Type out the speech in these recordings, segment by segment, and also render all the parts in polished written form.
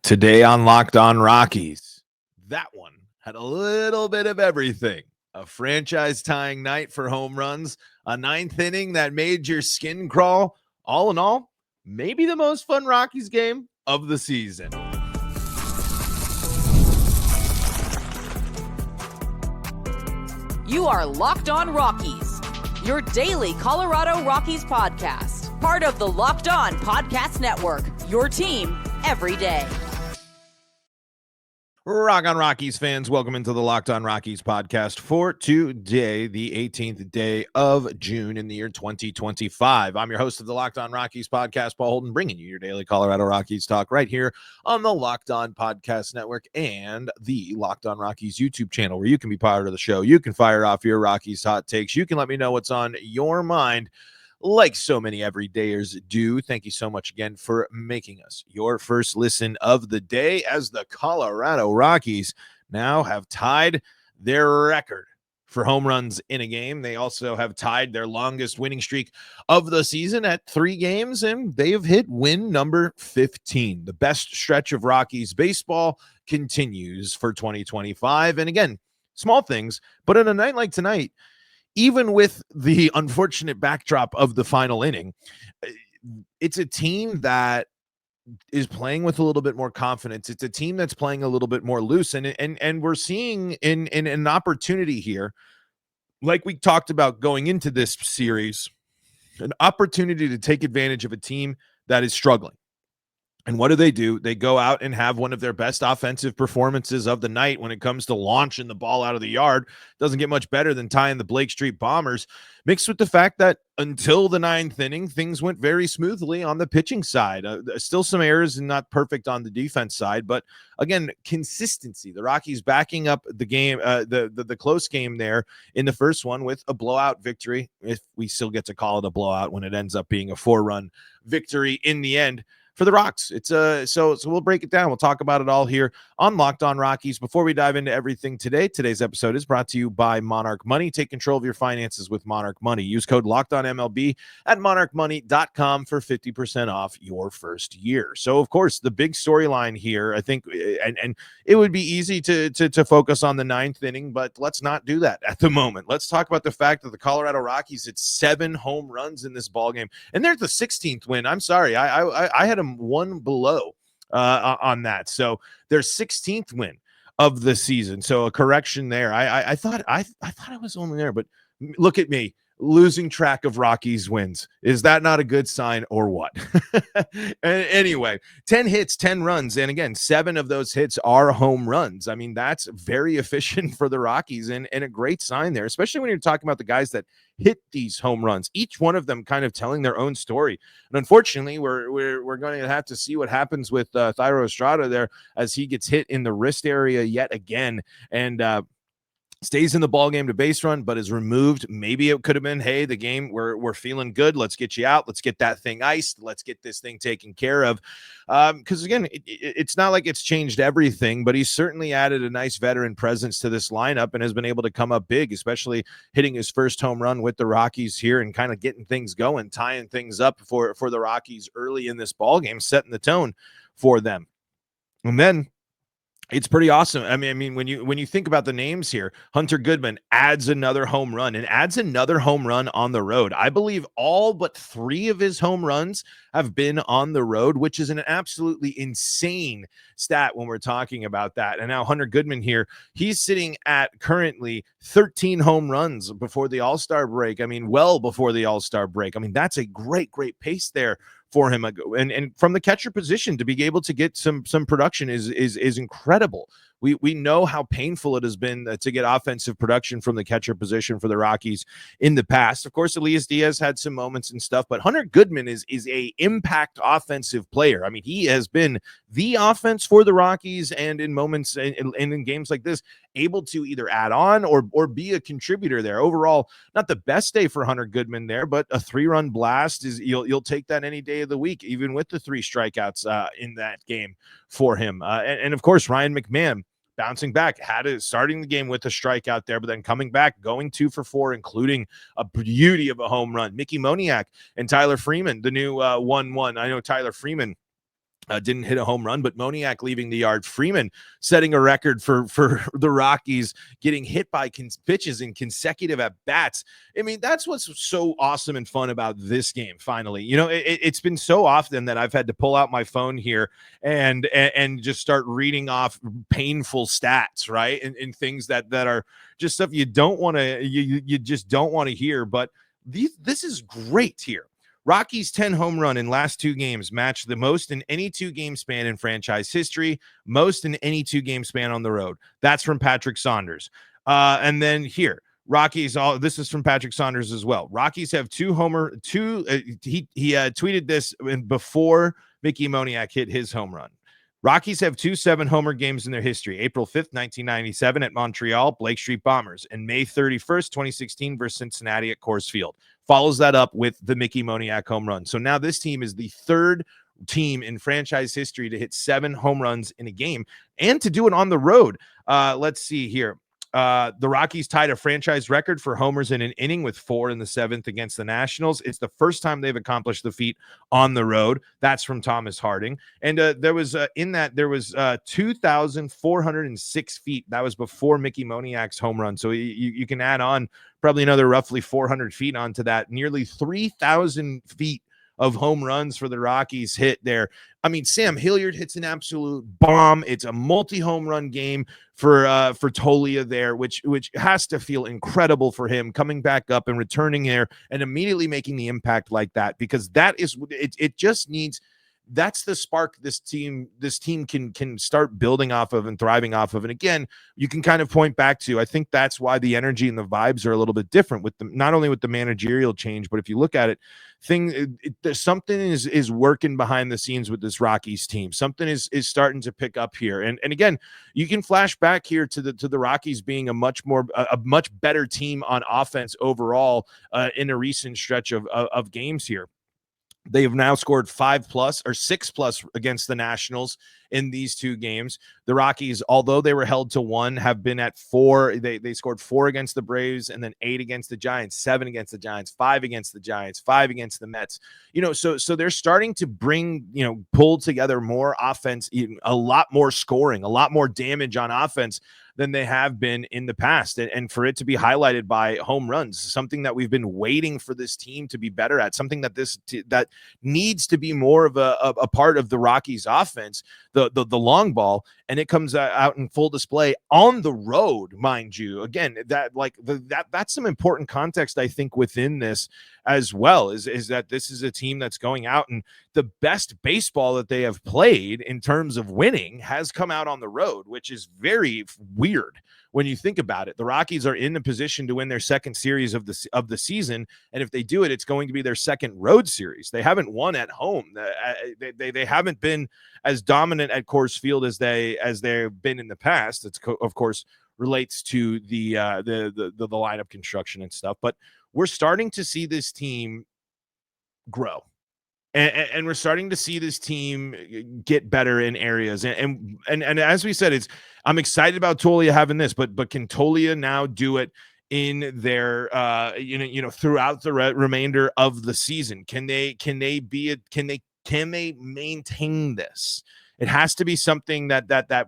Today on Locked On Rockies, that one had a little bit of everything. A franchise-tying night for home runs, a ninth inning that made your skin crawl. All in all, maybe the most fun Rockies game of the season. You are Locked On Rockies, your daily Colorado Rockies podcast. Part of the Locked On Podcast Network, your team every day. Rock on Rockies fans, welcome into the Locked On Rockies podcast for today, the 18th day of June in the year 2025. I'm your host of the Locked On Rockies podcast, Paul Holden, bringing you your daily Colorado Rockies talk right here on the Locked On Podcast Network and the Locked On Rockies YouTube channel, where you can be part of the show. You can fire off your Rockies hot takes. You can let me know what's on your mind, like so many everydayers do. Thank you so much again for making us your first listen of the day, as the Colorado Rockies now have tied their record for home runs in a game. They also have tied their longest winning streak of the season at 3 games, and they have hit win number 15. The best stretch of Rockies baseball continues for 2025. And again, small things, but on a night like tonight, even with the unfortunate backdrop of the final inning, it's a team that is playing with a little bit more confidence. It's a team that's playing a little bit more loose, and we're seeing in an opportunity here, like we talked about going into this series, an opportunity to take advantage of a team that is struggling. And what do? They go out and have one of their best offensive performances of the night when it comes to launching the ball out of the yard. Doesn't get much better than tying the Blake Street Bombers, mixed with the fact that until the 9th inning, things went very smoothly on the pitching side. Still some errors and not perfect on the defense side, but again, consistency. The Rockies backing up the game, the close game there in the first one with a blowout victory, if we still get to call it a blowout when it ends up being a 4-run victory in the end for the Rocks. It's so we'll break it down. We'll talk about it all here on Locked On Rockies. Before we dive into everything today, today's episode is brought to you by Monarch Money. Take control of your finances with Monarch Money. Use code LOCKEDONMLB at monarchmoney.com for 50% off your first year. So, of course, the big storyline here, I think, and it would be easy to focus on the 9th inning, but let's not do that at the moment. Let's talk about the fact that the Colorado Rockies hit 7 home runs in this ballgame, and they're the 16th win. I'm sorry, I had them one below on that. So their 16th win of the season. So a correction there. I thought I was only there, but look at me losing track of Rockies wins. Is that not a good sign or what? Anyway, 10 hits, 10 runs. And again, 7 of those hits are home runs. I mean, that's very efficient for the Rockies and a great sign there, especially when you're talking about the guys that hit these home runs, each one of them kind of telling their own story. And unfortunately, we're going to have to see what happens with Thairo Estrada there as he gets hit in the wrist area yet again. And stays in the ball game to base run, but is removed. Maybe it could have been, hey, the game, we're feeling good. Let's get you out. Let's get that thing iced. Let's get this thing taken care of. Because again, it's not like it's changed everything, but he's certainly added a nice veteran presence to this lineup and has been able to come up big, especially hitting his first home run with the Rockies here and kind of getting things going, tying things up for the Rockies early in this ball game, setting the tone for them. And then it's pretty awesome. I mean, when you think about the names here, Hunter Goodman adds another home run and adds another home run on the road. I believe all but 3 of his home runs have been on the road, which is an absolutely insane stat when we're talking about that. And now Hunter Goodman here, he's sitting at currently 13 home runs before the All-Star break. I mean, well before the All-Star break. I mean, that's a great pace there for him, and from the catcher position to be able to get some production is incredible. We know how painful it has been to get offensive production from the catcher position for the Rockies in the past. Of course, Elias Diaz had some moments and stuff, but Hunter Goodman is a impact offensive player. I mean, he has been the offense for the Rockies, and in moments and in games like this, able to either add on or be a contributor there. Overall, not the best day for Hunter Goodman there, but a 3-run blast is you'll take that any day of the week, even with the 3 strikeouts in that game for him. And of course, Ryan McMahon bouncing back, starting the game with a strikeout there, but then coming back, going 2 for 4, including a beauty of a home run. Mickey Moniak and Tyler Freeman, the new 1-1. I know Tyler Freeman Didn't hit a home run, but Moniak leaving the yard. Freeman setting a record for the Rockies, getting hit by pitches in consecutive at bats. I mean, that's what's so awesome and fun about this game. Finally, it's been so often that I've had to pull out my phone here and just start reading off painful stats, right? And things that are just stuff you don't want to, you just don't want to hear. But this is great here. Rockies' 10 home run in last 2 games matched the most in any 2-game span in franchise history, most in any 2-game span on the road. That's from Patrick Saunders. And then here, Rockies, this is from Patrick Saunders as well. Rockies have he tweeted this before Mickey Moniak hit his home run. Rockies have 2 7-homer games in their history. April 5th, 1997 at Montreal, Blake Street Bombers, and May 31st, 2016 versus Cincinnati at Coors Field. Follows that up with the Mickey Moniak home run. So now this team is the 3rd team in franchise history to hit 7 home runs in a game and to do it on the road. Let's see here. The Rockies tied a franchise record for homers in an inning with 4 in the 7th against the Nationals. It's the first time they've accomplished the feat on the road. That's from Thomas Harding. And there was 2,406 feet. That was before Mickey Moniak's home run. So you can add on probably another roughly 400 feet onto that. Nearly 3,000 feet of home runs for the Rockies hit there. I mean, Sam Hilliard hits an absolute bomb. It's a multi-home run game for Tolia there, which has to feel incredible for him coming back up and returning there and immediately making the impact like that, because that is it just needs. That's the spark this team can start building off of and thriving off of. And again, you can kind of point back to, I think that's why the energy and the vibes are a little bit different with them, not only with the managerial change, but if you look at it, there's something is working behind the scenes with this Rockies team. Something is starting to pick up here. And again, you can flash back here to the Rockies being a much better team on offense overall in a recent stretch of games here. They have now scored 5+ or 6+ against the Nationals in these 2 games. The Rockies, although they were held to 1, have been at 4. They scored 4 against the Braves and then 8 against the Giants, 7 against the Giants, 5 against the Giants, 5 against the Mets. So they're starting to bring, pull together more offense, a lot more scoring, a lot more damage on offense than they have been in the past. And for it to be highlighted by home runs, something that we've been waiting for this team to be better at, something that that needs to be more of a part of the Rockies offense, the long ball, and it comes out in full display on the road, mind you. Again, that's some important context, I think, within this as well, is that this is a team that's going out, and the best baseball that they have played in terms of winning has come out on the road, which is very weird when you think about it. The Rockies are in a position to win their 2nd series of the season, and if they do it, it's going to be their 2nd road series. They haven't won at home. They haven't been as dominant at Coors Field as they've been in the past. It's of course relates to the lineup construction and stuff, but we're starting to see this team grow. And we're starting to see this team get better in areas. And as we said, I'm excited about Tolia having this, but can Tolia now do it in their throughout the remainder of the season? Can they maintain this? It has to be something that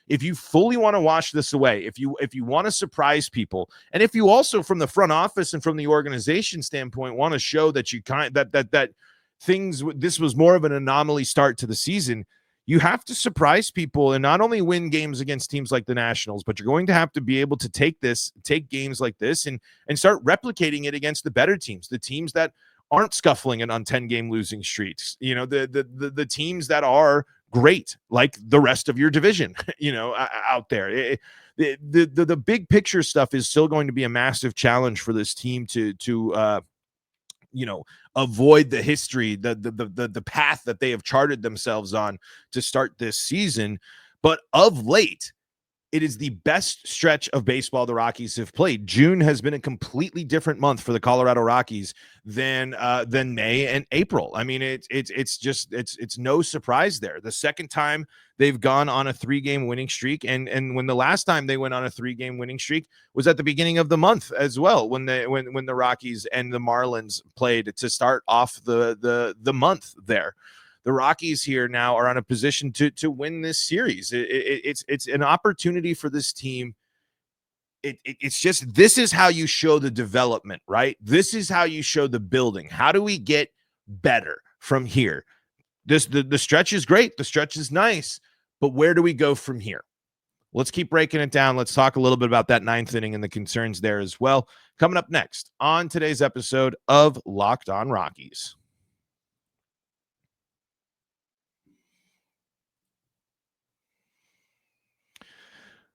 if you fully want to wash this away, if you want to surprise people, and if you also from the front office and from the organization standpoint want to show that you this was more of an anomaly start to the season, you have to surprise people and not only win games against teams like the Nationals, but you're going to have to be able to take games like this and start replicating it against the better teams, the teams that aren't scuffling and on 10-game losing streaks, the teams that are great, like the rest of your division, out there. The big picture stuff is still going to be a massive challenge for this team to avoid the history, the path that they have charted themselves on to start this season. But of late, it is the best stretch of baseball the Rockies have played. June has been a completely different month for the Colorado Rockies than May and April. I mean, it's no surprise there. The second time they've gone on a 3-game winning streak, and when the last time they went on a 3-game winning streak was at the beginning of the month as well, when the Rockies and the Marlins played to start off the month there. the Rockies here now are on a position to win this series. It's an opportunity for this team. It's just, this is how you show the development, right? This is how you show the building. How do we get better from here? The stretch is great. The stretch is nice, but where do we go from here? Let's keep breaking it down. Let's talk a little bit about that ninth inning and the concerns there as well. Coming up next on today's episode of Locked On Rockies.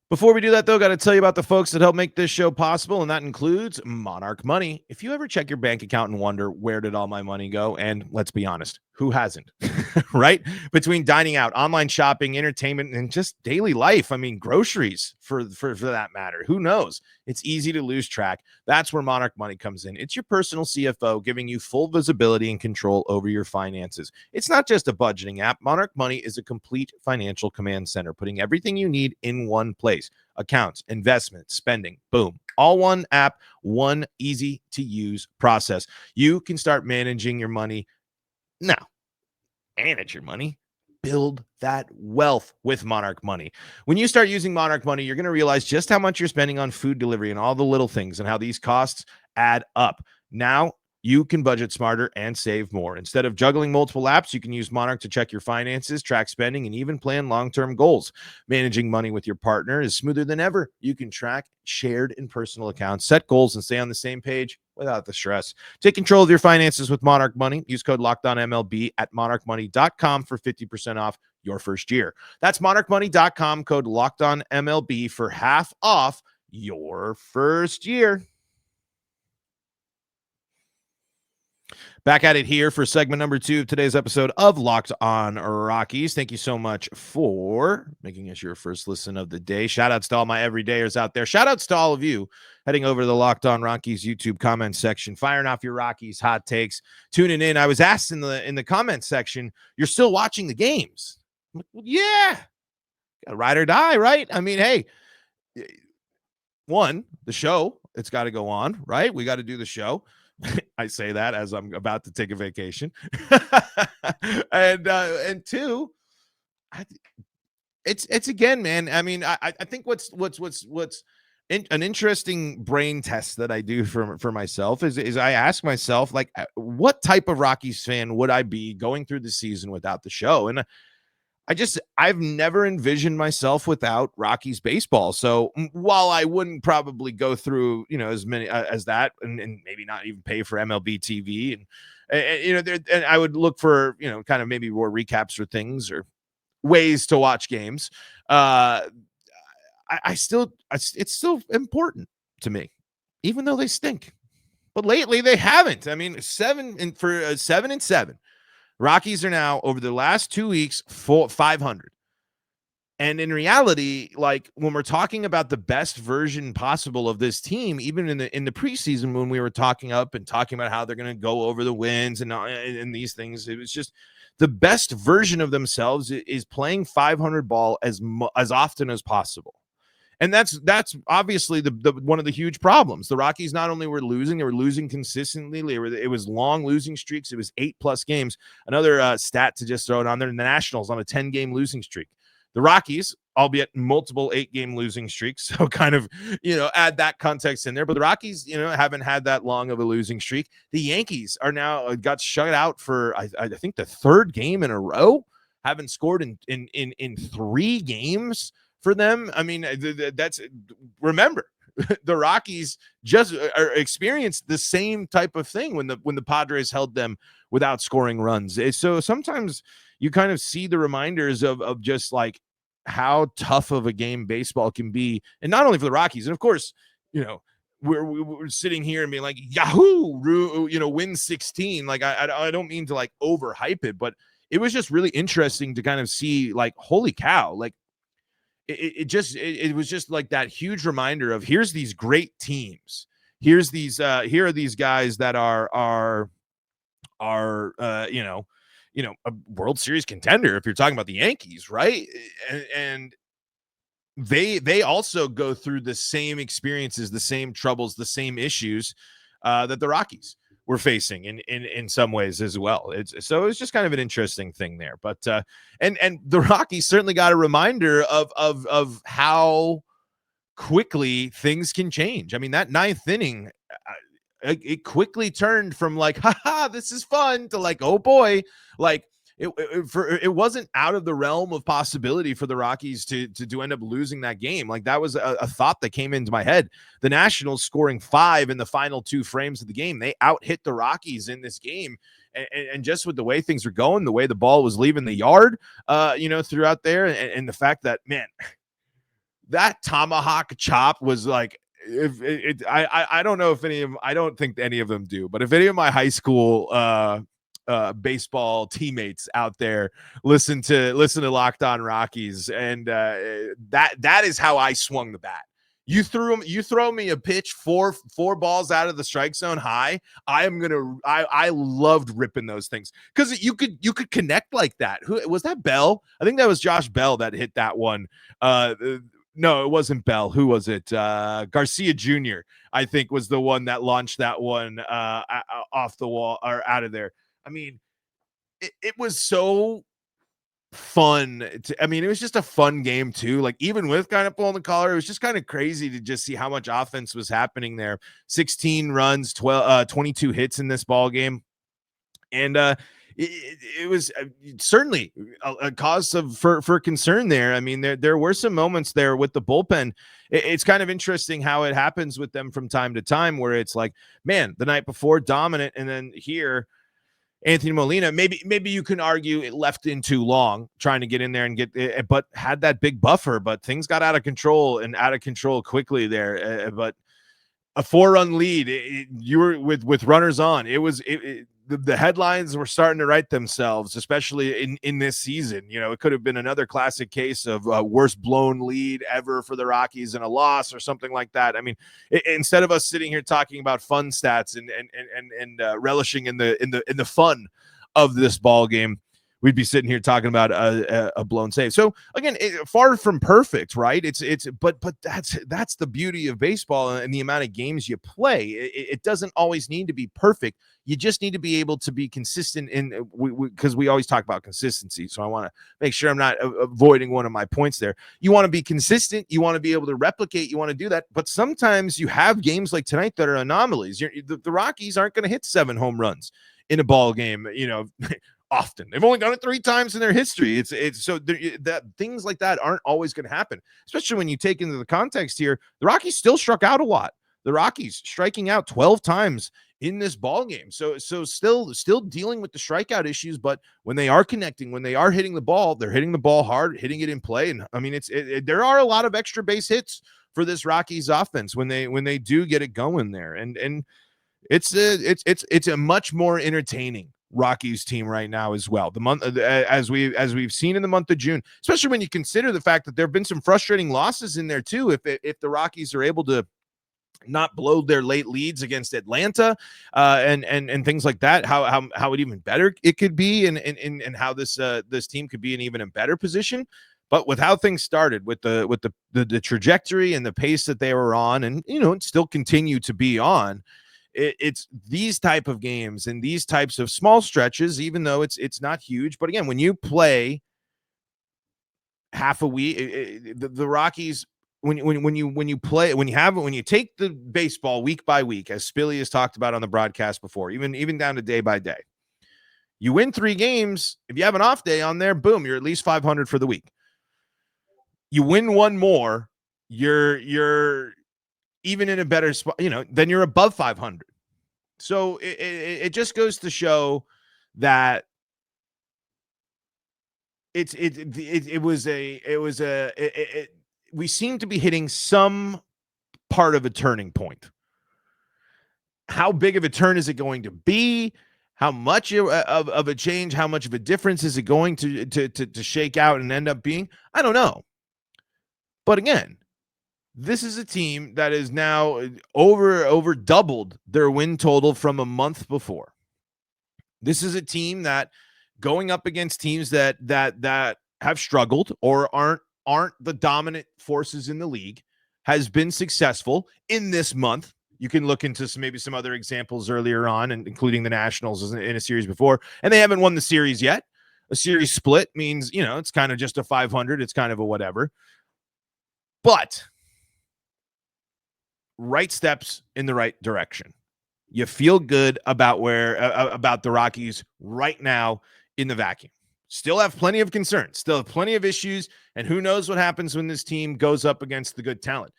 Before we do that, though, got to tell you about the folks that help make this show possible, and that includes Monarch Money. If you ever check your bank account and wonder, where did all my money go? And let's be honest, who hasn't, right? Between dining out, online shopping, entertainment, and just daily life. I mean, groceries for that matter. Who knows? It's easy to lose track. That's where Monarch Money comes in. It's your personal CFO giving you full visibility and control over your finances. It's not just a budgeting app. Monarch Money is a complete financial command center, putting everything you need in one place. Accounts, investments, spending, boom. All one app, one easy to use process. You can start managing your money now. Manage your money. Build that wealth with Monarch Money. When you start using Monarch Money, you're going to realize just how much you're spending on food delivery and all the little things and how these costs add up. Now, you can budget smarter and save more. Instead of juggling multiple apps, you can use Monarch to check your finances, track spending, and even plan long-term goals. Managing money with your partner is smoother than ever. You can track shared and personal accounts, set goals, and stay on the same page without the stress. Take control of your finances with Monarch Money. Use code LOCKEDONMLB at monarchmoney.com for 50% off your first year. That's monarchmoney.com, code LOCKEDONMLB for half off your first year. Back at it here for segment number 2 of today's episode of Locked On Rockies. Thank you so much for making us your first listen of the day. Shout outs to all my everydayers out there. Shout outs to all of you heading over to the Locked On Rockies YouTube comment section, firing off your Rockies hot takes, tuning in. I was asked in the comment section, you're still watching the games? Well, yeah, got ride or die, right? I mean, hey, one, the show, it's got to go on, right? We got to do the show. I say that as I'm about to take a vacation. and two, it's again, man. I mean, I think what's an interesting brain test that I do for myself is I ask myself, like, what type of Rockies fan would I be going through the season without the show? And I've never envisioned myself without Rockies baseball. So while I wouldn't probably go through, as many as that, and maybe not even pay for MLB TV, and I would look for, kind of maybe more recaps or things or ways to watch games. It's still important to me, even though they stink. But lately they haven't. I mean, 7-7. Rockies are now, over the last 2 weeks, 500. And in reality, like, when we're talking about the best version possible of this team, even in the preseason, when we were talking about how they're going to go over the wins and these things, it was just the best version of themselves is playing 500 ball as often as possible. And that's obviously the one of the huge problems. The Rockies not only were losing, they were losing consistently. It was long losing streaks. It was 8+ games. Another stat to just throw it on there: the Nationals on a 10-game losing streak. The Rockies, albeit multiple 8-game losing streaks, so kind of, add that context in there. But the Rockies, haven't had that long of a losing streak. The Yankees are now got shut out for I think the 3rd game in a row. Haven't scored in 3 games for them. I mean, remember, the Rockies just experienced the same type of thing when the Padres held them without scoring runs. So sometimes you kind of see the reminders of just like how tough of a game baseball can be, and not only for the Rockies. And of course, we're sitting here and being like, Yahoo, win 16. Like, I don't mean to like overhype it, but it was just really interesting to kind of see, like, holy cow, like, it was just like that huge reminder of, here's these great teams. Here are these guys that are a World Series contender, if you're talking about the Yankees, right? And they also go through the same experiences, the same troubles, the same issues that the Rockies were facing in some ways as well. It's just kind of an interesting thing there. But and the Rockies certainly got a reminder of how quickly things can change. I mean, that ninth inning, it quickly turned from like, haha, this is fun, to like, oh boy, like it wasn't out of the realm of possibility for the Rockies to end up losing that game. Like, that was a thought that came into my head. The Nationals scoring 5 in the final 2 frames of the game, they out hit the Rockies in this game. And just with the way things were going, the way the ball was leaving the yard, throughout there, and the fact that, man, that tomahawk chop was like, I don't know if any of, I don't think any of them do, but if any of my high school baseball teammates out there listen to Locked On Rockies, and that is how I swung the bat. You throw me a pitch four balls out of the strike zone high, I loved ripping those things, because you could connect like that. Who was that? Bell? I think that was Josh Bell that hit that one. No, it wasn't Bell. Who was it? Garcia Jr., I think, was the one that launched that one off the wall or out of there. I mean, it was so fun. It was just a fun game too. Like, even with kind of pulling the collar, it was just kind of crazy to just see how much offense was happening there. 16 runs, 22 hits in this ball game. And it was certainly a cause for concern there. I mean, there were some moments there with the bullpen. It's kind of interesting how it happens with them from time to time, where it's like, man, the night before dominant, and then here, Anthony Molina, maybe you can argue it left in too long trying to get in there and get it, but had that big buffer, but things got out of control quickly there. But a 4-run lead, you were with runners on. The headlines were starting to write themselves, especially in this season. It could have been another classic case of worst blown lead ever for the Rockies and a loss or something like that. I mean, instead of us sitting here talking about fun stats and relishing in the fun of this ball game, we'd be sitting here talking about a blown save. So again, far from perfect, right? But that's the beauty of baseball and the amount of games you play. It doesn't always need to be perfect. You just need to be able to be consistent because we always talk about consistency. So I want to make sure I'm not avoiding one of my points there. You want to be consistent. You want to be able to replicate. You want to do that. But sometimes you have games like tonight that are anomalies. The Rockies aren't going to hit 7 home runs in a ball game, often. They've only done it 3 times in their history. It's so that things like that aren't always going to happen, especially when you take into the context here. The Rockies still struck out a lot. The Rockies striking out 12 times in this ball game. So still dealing with the strikeout issues, but when they are connecting, when they are hitting the ball, they're hitting the ball hard, hitting it in play. And I mean, there are a lot of extra base hits for this Rockies offense when they do get it going there. And it's a much more entertaining Rockies team right now as well. The month as we've seen in the month of June, especially when you consider the fact that there have been some frustrating losses in there too. If the Rockies are able to not blow their late leads against Atlanta and things like that, how it even better it could be, and how this team could be in even a better position. But with how things started, with the trajectory and the pace that they were on, and still continue to be on, it's these type of games and these types of small stretches, even though it's not huge. But again, when you play half a week, the Rockies, when you take the baseball week by week, as Spilly has talked about on the broadcast before, even down to day by day, you win 3 games. If you have an off day on there, boom, you're at least 500 for the week. You win 1 more, you're even in a better spot, then you're above 500. So it just goes to show that we seem to be hitting some part of a turning point. How big of a turn is it going to be? How much of a change, how much of a difference is it going to shake out and end up being? I don't know. But again, this is a team that is now over doubled their win total from a month before. This is a team that, going up against teams that have struggled or aren't the dominant forces in the league, has been successful in this month. You can look into maybe some other examples earlier on, and including the Nationals in a series before, and they haven't won the series yet. A series split means, it's kind of just a 500. It's kind of a whatever. But right steps in the right direction. You feel good about about the Rockies right now in the vacuum. Still have plenty of concerns, still have plenty of issues, and who knows what happens when this team goes up against the good talent.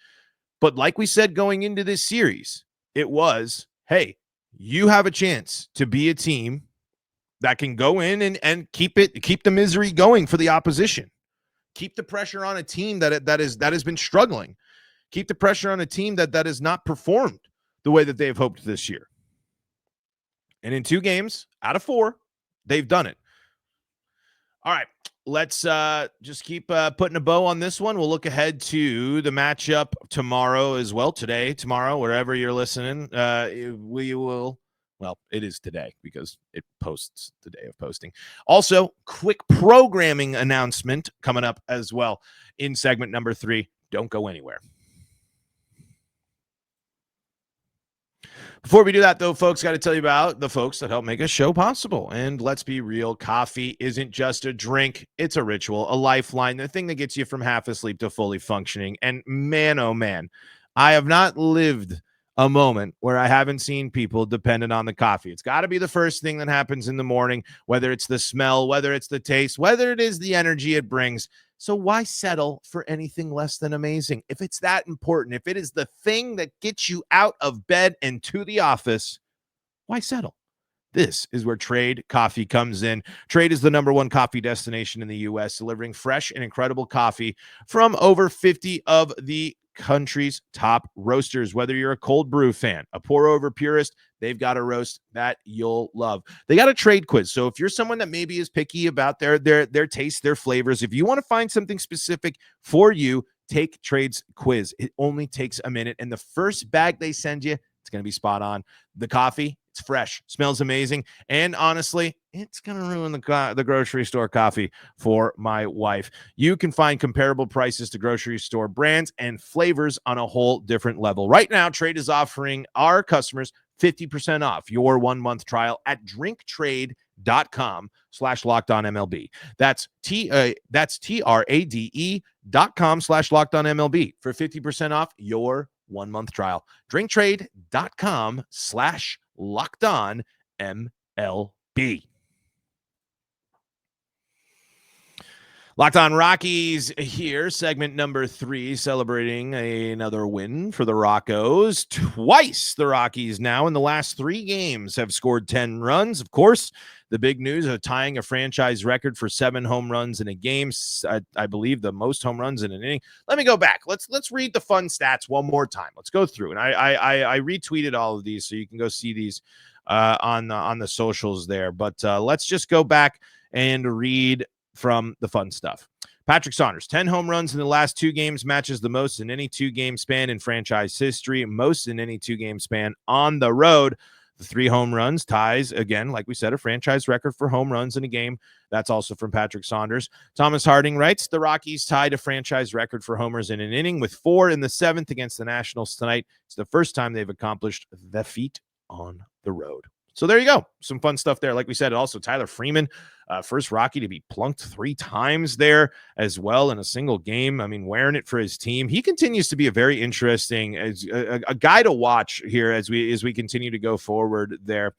But like we said going into this series, it was, hey, you have a chance to be a team that can go in and keep the misery going for the opposition. Keep the pressure on a team that has been struggling. Keep the pressure on a team that has not performed the way that they've hoped this year. And in 2 games out of 4, they've done it. All right, let's just keep putting a bow on this one. We'll look ahead to the matchup tomorrow as well. Today, tomorrow, wherever you're listening, we will. Well, it is today because it posts the day of posting. Also, quick programming announcement coming up as well in segment number 3. Don't go anywhere. Before we do that, though, folks, got to tell you about the folks that help make a show possible. And let's be real, coffee isn't just a drink. It's a ritual, a lifeline, the thing that gets you from half asleep to fully functioning. And man, oh man, I have not lived a moment where I haven't seen people dependent on the coffee. It's got to be the first thing that happens in the morning, whether it's the smell, whether it's the taste, whether it is the energy it brings. So why settle for anything less than amazing? If it's that important, if it is the thing that gets you out of bed and to the office, why settle? This is where Trade Coffee comes in. Trade is the #1 coffee destination in the U.S., delivering fresh and incredible coffee from over 50 of the country's top roasters. Whether you're a cold brew fan, a pour over purist, they've got a roast that you'll love. They got a trade quiz. So if you're someone that maybe is picky about their taste, their flavors, if you want to find something specific for you, take Trade's quiz. It only takes a minute, and the first bag they send you, it's going to be spot on. The coffee, it's fresh, smells amazing, and honestly, it's going to ruin the grocery store coffee for my wife. You can find comparable prices to grocery store brands and flavors on a whole different level. Right now, Trade is offering our customers 50% off your 1-month trial at drinktrade.com/lockedonmlb. That's TRADE.com/lockedonmlb for 50% off your 1-month trial. drinktrade.com/lockedonmlb. Locked On Rockies here, segment number 3, celebrating another win for the Roccos. Twice the Rockies now in the last 3 games have scored 10 runs. Of course, the big news of tying a franchise record for 7 home runs in a game. I believe the most home runs in an inning. Let me go back. Let's read the fun stats one more time. Let's go through. And I retweeted all of these, so you can go see these on the socials there. But let's just go back and read from the fun stuff. Patrick Saunders, 10 home runs in the last 2 games, matches the most in any 2-game span in franchise history, most in any 2-game span on the road. The 3 home runs ties, again, like we said, a franchise record for home runs in a game. That's also from Patrick Saunders. Thomas Harding writes, the Rockies tied a franchise record for homers in an inning with 4 in the 7th against the Nationals tonight. It's the first time they've accomplished the feat on the road. So there you go. Some fun stuff there. Like we said, also Tyler Freeman, first Rocky to be plunked 3 times there as well in a single game. I mean, wearing it for his team. He continues to be a very interesting a guy to watch here as we continue to go forward there.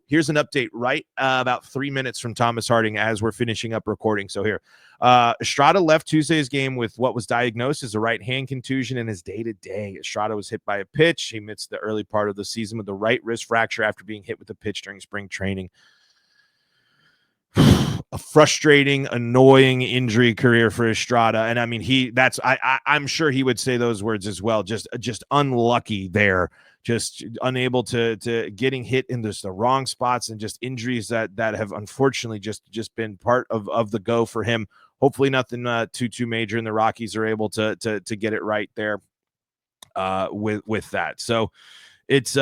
Here's an update right about 3 minutes from Thomas Harding as we're finishing up recording. So here, Estrada left Tuesday's game with what was diagnosed as a right hand contusion in his day-to-day. Estrada was hit by a pitch. He missed the early part of the season with a right wrist fracture after being hit with a pitch during spring training. A frustrating, annoying injury career for Estrada. And I mean, I'm sure he would say those words as well. Just unlucky there. Just unable to getting hit in the wrong spots, and just injuries that have unfortunately just been part of the go for him. Hopefully nothing too major, and the Rockies are able to get it right there with that. So it's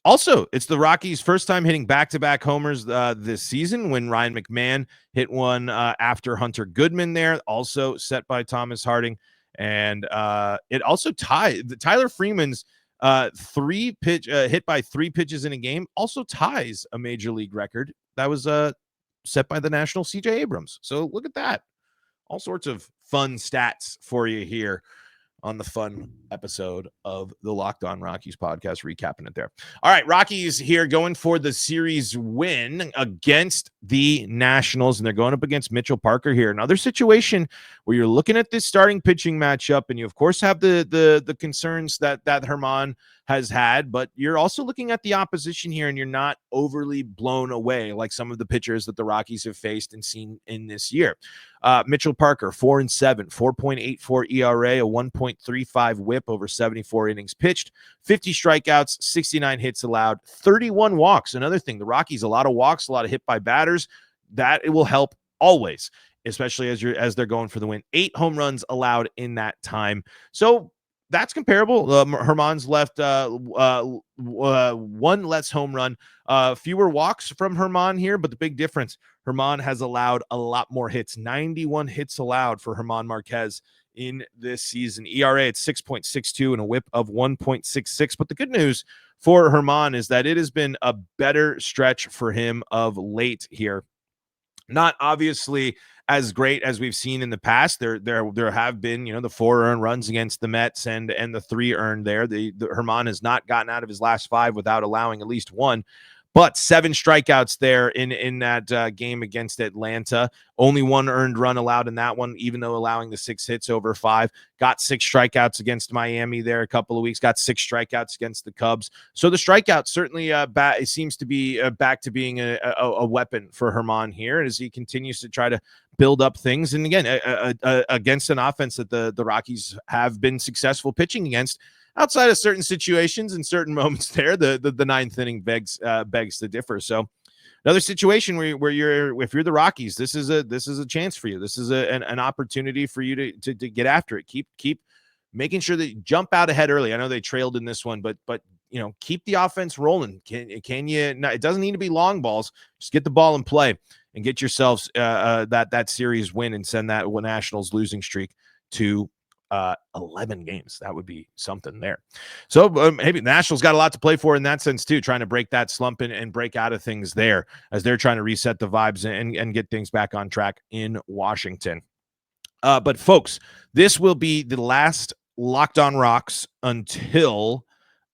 it's the Rockies' first time hitting back-to-back homers this season, when Ryan McMahon hit one after Hunter Goodman there, also set by Thomas Harding. And it also tied Tyler Freeman's hit by 3 pitches in a game, also ties a major league record that was set by the National CJ Abrams. So look at that. All sorts of fun stats for you here on the fun episode of the Locked On Rockies podcast, recapping it there. All right, Rockies here going for the series win against the Nationals, and they're going up against Mitchell Parker here. Another situation where you're looking at this starting pitching matchup, and you of course have the concerns that Germán has had, but you're also looking at the opposition here, and you're not overly blown away like some of the pitchers that the Rockies have faced and seen in this year. Mitchell Parker, 4-7, 4.84 ERA, a 1.35 WHIP over 74 innings pitched, 50 strikeouts, 69 hits allowed, 31 walks. Another thing, the Rockies, a lot of walks, a lot of hit by batters. That it will help always, especially as they're going for the win. 8 home runs allowed in that time. So that's comparable. Germán's left 1 less home run, fewer walks from Germán here, but the big difference, Germán has allowed a lot more hits, 91 hits allowed for Germán Marquez in this season. ERA at 6.62 and a whip of 1.66. But the good news for Germán is that it has been a better stretch for him of late here. Not obviously as great as we've seen in the past. There have been, the 4 earned runs against the Mets and the 3 earned there. The Germán has not gotten out of his last 5 without allowing at least 1. But 7 strikeouts there in that game against Atlanta. Only 1 earned run allowed in that one, even though allowing the 6 hits over 5. Got 6 strikeouts against Miami there a couple of weeks. Got 6 strikeouts against the Cubs. So the strikeout certainly it seems to be back to being a weapon for Germán here as he continues to try to build up things. And again, against an offense that the Rockies have been successful pitching against. Outside of certain situations and certain moments there, the ninth inning begs to differ. So another situation where if you're the Rockies, this is a chance for you. This is an opportunity for you to get after it. Keep making sure that you jump out ahead early. I know they trailed in this one, but keep the offense rolling. Can you? No, it doesn't need to be long balls. Just get the ball in play and get yourselves that series win and send that Nationals losing streak to 11 games. That would be something there. So maybe the Nationals got a lot to play for in that sense too, trying to break that slump and break out of things there as they're trying to reset the vibes and get things back on track in Washington. But folks, this will be the last Locked On Rocks until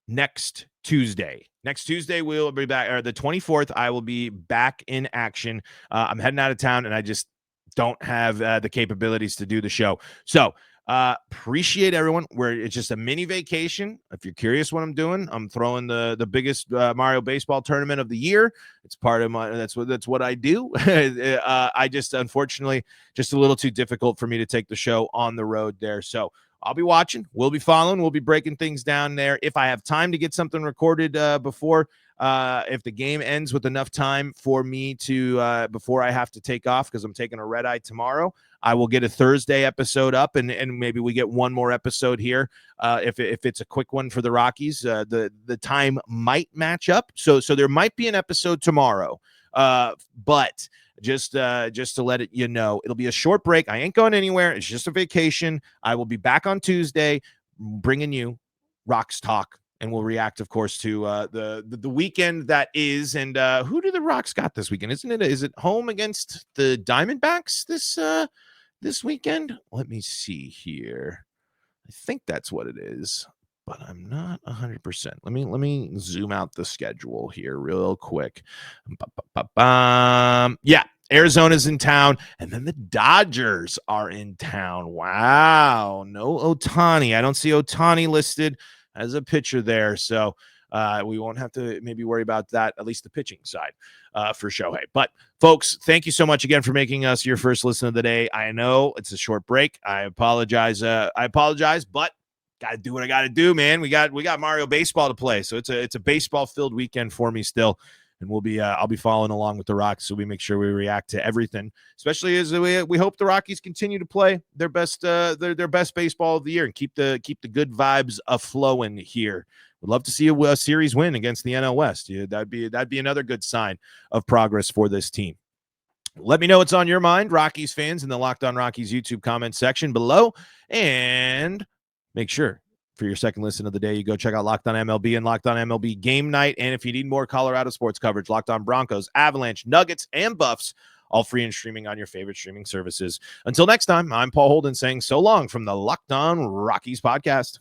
next Tuesday. Next Tuesday, we'll be back, or the 24th, I will be back in action. I'm heading out of town and I just don't have the capabilities to do the show. So appreciate everyone. It's just a mini vacation. If you're curious what I'm doing, I'm throwing the biggest Mario baseball tournament of the year. It's part of that's what I do. I just, unfortunately, just a little too difficult for me to take the show on the road there. So I'll be watching. We'll be following. We'll be breaking things down there. If I have time to get something recorded before, if the game ends with enough time for me to before I have to take off because I'm taking a red eye tomorrow, I will get a Thursday episode up and maybe we get one more episode here. If it's a quick one for the Rockies, the time might match up. So there might be an episode tomorrow. But just to let you know, it'll be a short break. I ain't going anywhere. It's just a vacation. I will be back on Tuesday bringing you Rocks Talk. And we'll react, of course, to the weekend that is. And who do the Rocks got this weekend? Is it home against the Diamondbacks this weekend? Let me see here. I think that's what it is, but I'm not 100%. Let me zoom out the schedule here real quick. Yeah, Arizona's in town, and then the Dodgers are in town. Wow, no Ohtani. I don't see Ohtani listed as a pitcher there, so we won't have to maybe worry about that, at least the pitching side for Shohei. But folks, thank you so much again for making us your first listen of the day. I know it's a short break. I apologize, but gotta do what I gotta do, man. We got Mario baseball to play, so it's a baseball filled weekend for me still. And we'll be I'll be following along with the Rocks, so we make sure we react to everything, especially as we hope the Rockies continue to play their best their best baseball of the year and keep the good vibes flowing here. We'd love to see a series win against the NL West. Yeah, that'd be another good sign of progress for this team. Let me know what's on your mind, Rockies fans, in the Locked On Rockies YouTube comment section below, and make sure For your second listen of the day, you go check out Locked On MLB and Locked On MLB Game Night. And if you need more Colorado sports coverage, Locked On Broncos, Avalanche, Nuggets, and Buffs, all free and streaming on your favorite streaming services. Until next time, I'm Paul Holden saying so long from the Locked On Rockies podcast.